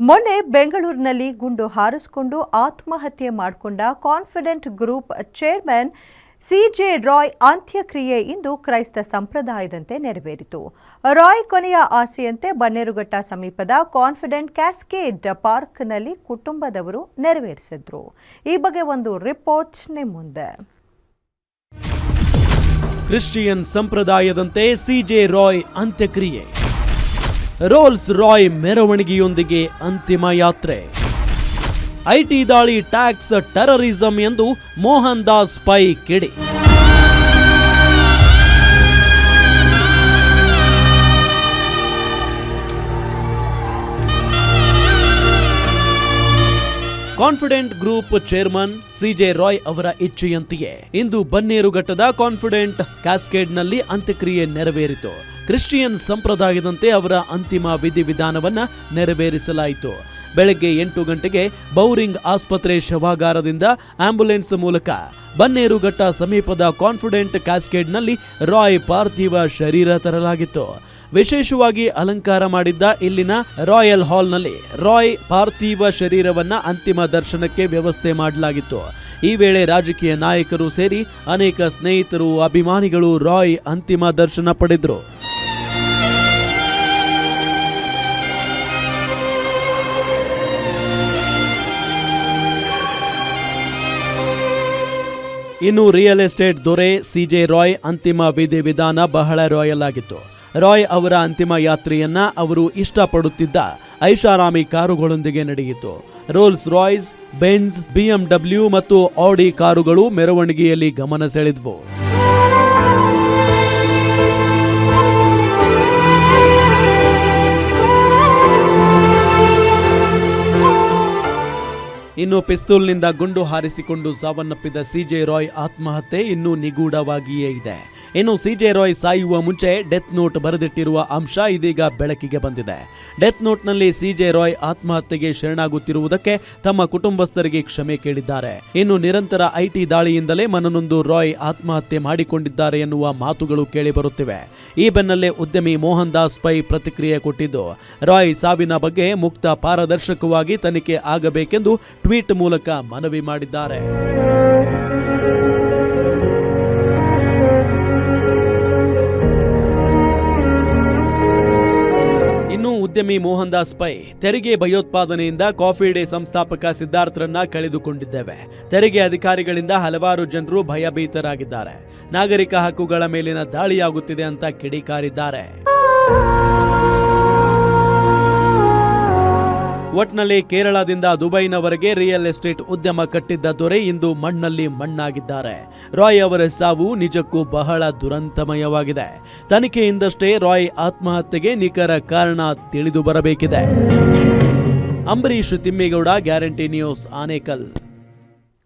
ಮೊನ್ನೆ ಬೆಂಗಳೂರಿನಲ್ಲಿ ಗುಂಡು ಹಾರಿಸಿಕೊಂಡು ಆತ್ಮಹತ್ಯೆ ಮಾಡಿಕೊಂಡ confident group chairman CJ Roy ಅಂತ್ಯಕ್ರಿಯೆ ಇಂದು ಕ್ರೈಸ್ತ ಸಂಪ್ರದಾಯದಂತೆ ನೆರವೇರಿತು. ರಾಯ್ ಕೊನೆಯ ಆಸೆಯಂತೆ ಬನ್ನೇರುಘಟ್ಟ ಸಮೀಪದ ಕಾನ್ಫಿಡೆಂಟ್ ಕ್ಯಾಸ್ಕೇಡ್ ಪಾರ್ಕ್ನಲ್ಲಿ ಕುಟುಂಬದವರು ನೆರವೇರಿಸಿದ್ರು. ಈ ಬಗ್ಗೆ ಒಂದು ರಿಪೋರ್ಟ್ ನಿಮ್ಮ ಮುಂದೆ. ಕ್ರಿಶ್ಚಿಯನ್ ಸಂಪ್ರದಾಯದಂತೆ ಸಿಜೆ ರಾಯ್ ಅಂತ್ಯಕ್ರಿಯೆ. ರೋಲ್ಸ್ ರಾಯ್ ಮೆರವಣಿಗೆಯೊಂದಿಗೆ ಅಂತಿಮ ಯಾತ್ರೆ. ಐಟಿ ದಾಳಿ ಟ್ಯಾಕ್ಸ್ ಟೆರರಿಸಂ ಎಂದು ಮೋಹನ್ ದಾಸ್ ಪೈ ಕಿಡಿ. Confident group chairman CJ Roy ಅವರ ಇಚ್ಛೆಯಂತೆಯೇ ಇಂದು ಬನ್ನೇರುಘಟ್ಟದ ಕಾನ್ಫಿಡೆಂಟ್ ಕ್ಯಾಸ್ಕೇಡ್ನಲ್ಲಿ ಅಂತ್ಯಕ್ರಿಯೆ ನೆರವೇರಿತು. ಕ್ರಿಶ್ಚಿಯನ್ ಸಂಪ್ರದಾಯದಂತೆ ಅವರ ಅಂತಿಮ ವಿಧಿವಿಧಾನವನ್ನ ನೆರವೇರಿಸಲಾಯಿತು. ಬೆಳಗ್ಗೆ 8 ಗಂಟೆಗೆ ಬೌರಿಂಗ್ ಆಸ್ಪತ್ರೆ ಶವಾಗಾರದಿಂದ ಆಂಬ್ಯುಲೆನ್ಸ್ ಮೂಲಕ ಬನ್ನೇರುಘಟ್ಟ ಸಮೀಪದ ಕಾನ್ಫಿಡೆಂಟ್ ಕ್ಯಾಸ್ಕೇಡ್ನಲ್ಲಿ ರಾಯ್ ಪಾರ್ಥಿವ ಶರೀರ ತರಲಾಗಿತ್ತು. ವಿಶೇಷವಾಗಿ ಅಲಂಕಾರ ಮಾಡಿದ್ದ ಇಲ್ಲಿನ ರಾಯಲ್ ಹಾಲ್ನಲ್ಲಿ ರಾಯ್ ಪಾರ್ಥಿವ ಶರೀರವನ್ನ ಅಂತಿಮ ದರ್ಶನಕ್ಕೆ ವ್ಯವಸ್ಥೆ ಮಾಡಲಾಗಿತ್ತು. ಈ ವೇಳೆ ರಾಜಕೀಯ ನಾಯಕರು ಸೇರಿ ಅನೇಕ ಸ್ನೇಹಿತರು, ಅಭಿಮಾನಿಗಳು ರಾಯ್ ಅಂತಿಮ ದರ್ಶನ ಪಡೆದರು. ಇನ್ನು ರಿಯಲ್ ಎಸ್ಟೇಟ್ ದೊರೆ ಸಿಜೆ ರಾಯ್ ಅಂತಿಮ ವಿಧಿವಿಧಾನ ಬಹಳ ರಾಯಲ್ ಆಗಿತ್ತು. ರಾಯ್ ಅವರ ಅಂತಿಮ ಯಾತ್ರೆಯನ್ನ ಅವರು ಇಷ್ಟಪಡುತ್ತಿದ್ದ ಐಷಾರಾಮಿ ಕಾರುಗಳೊಂದಿಗೆ ನಡೆಯಿತು. ರೋಲ್ಸ್ ರಾಯ್ಸ್, ಬೆಂಜ್, BMW ಮತ್ತು ಆಡಿ ಕಾರುಗಳು ಮೆರವಣಿಗೆಯಲ್ಲಿ ಗಮನ ಸೆಳೆದ್ವು. ಇನ್ನು ಪಿಸ್ತೂಲ್ನಿಂದ ಗುಂಡು ಹಾರಿಸಿಕೊಂಡು ಸಾವನ್ನಪ್ಪಿದ ಸಿಜೆ ರಾಯ್ ಆತ್ಮಹತ್ಯೆ ಇನ್ನೂ ನಿಗೂಢವಾಗಿಯೇ ಇದೆ. ಇನ್ನು ಸಿಜೆ ರಾಯ್ ಸಾಯುವ ಮುಂಚೆ ಡೆತ್ ನೋಟ್ ಬರೆದಿಟ್ಟಿರುವ ಅಂಶ ಇದೀಗ ಬೆಳಕಿಗೆ ಬಂದಿದೆ. ಡೆತ್ ನೋಟ್ನಲ್ಲಿ ಸಿಜೆ ರಾಯ್ ಆತ್ಮಹತ್ಯೆಗೆ ಶರಣಾಗುತ್ತಿರುವುದಕ್ಕೆ ತಮ್ಮ ಕುಟುಂಬಸ್ಥರಿಗೆ ಕ್ಷಮೆ ಕೇಳಿದ್ದಾರೆ. ಇನ್ನು ನಿರಂತರ ಐಟಿ ದಾಳಿಯಿಂದಲೇ ಮನನೊಂದು ರಾಯ್ ಆತ್ಮಹತ್ಯೆ ಮಾಡಿಕೊಂಡಿದ್ದಾರೆ ಎನ್ನುವ ಮಾತುಗಳು ಕೇಳಿಬರುತ್ತಿವೆ. ಈ ಬೆನ್ನಲ್ಲೇ ಉದ್ಯಮಿ ಮೋಹನ್ ದಾಸ್ ಪೈ ಪ್ರತಿಕ್ರಿಯೆ ಕೊಟ್ಟಿದ್ದು, ರಾಯ್ ಸಾವಿನ ಬಗ್ಗೆ ಮುಕ್ತ ಪಾರದರ್ಶಕವಾಗಿ ತನಿಖೆ ಆಗಬೇಕೆಂದು ಟ್ವೀಟ್ ಮೂಲಕ ಮನವಿ ಮಾಡಿದ್ದಾರೆ. ಇನ್ನು ಉದ್ಯಮಿ ಮೋಹನ್ ದಾಸ್ ಪೈ ತೆರಿಗೆ ಭಯೋತ್ಪಾದನೆಯಿಂದ ಕಾಫಿ ಡೇ ಸಂಸ್ಥಾಪಕ ಸಿದ್ಧಾರ್ಥರನ್ನ ಕಳೆದುಕೊಂಡಿದ್ದೇವೆ. ತೆರಿಗೆ ಅಧಿಕಾರಿಗಳಿಂದ ಹಲವಾರು ಜನರು ಭಯಭೀತರಾಗಿದ್ದಾರೆ. ನಾಗರಿಕ ಹಕ್ಕುಗಳ ಮೇಲಿನ ದಾಳಿಯಾಗುತ್ತಿದೆ ಅಂತ ಕಿಡಿಕಾರಿದ್ದಾರೆ. ಒಟ್ನಲ್ಲಿ ಕೇರಳದಿಂದ ದುಬೈನವರೆಗೆ ರಿಯಲ್ ಎಸ್ಟೇಟ್ ಉದ್ಯಮ ಕಟ್ಟಿದ್ದ ದೊರೆ ಇಂದು ಮಣ್ಣಲ್ಲಿ ಮಣ್ಣಾಗಿದ್ದಾರೆ. ರಾಯ್ ಅವರ ಸಾವು ನಿಜಕ್ಕೂ ಬಹಳ ದುರಂತಮಯವಾಗಿದೆ. ತನಿಖೆಯಿಂದಷ್ಟೇ ರಾಯ್ ಆತ್ಮಹತ್ಯೆಗೆ ನಿಖರ ಕಾರಣ ತಿಳಿದು ಬರಬೇಕಿದೆ. Ambareesh Thimmegowda, guarantee news, Anekal.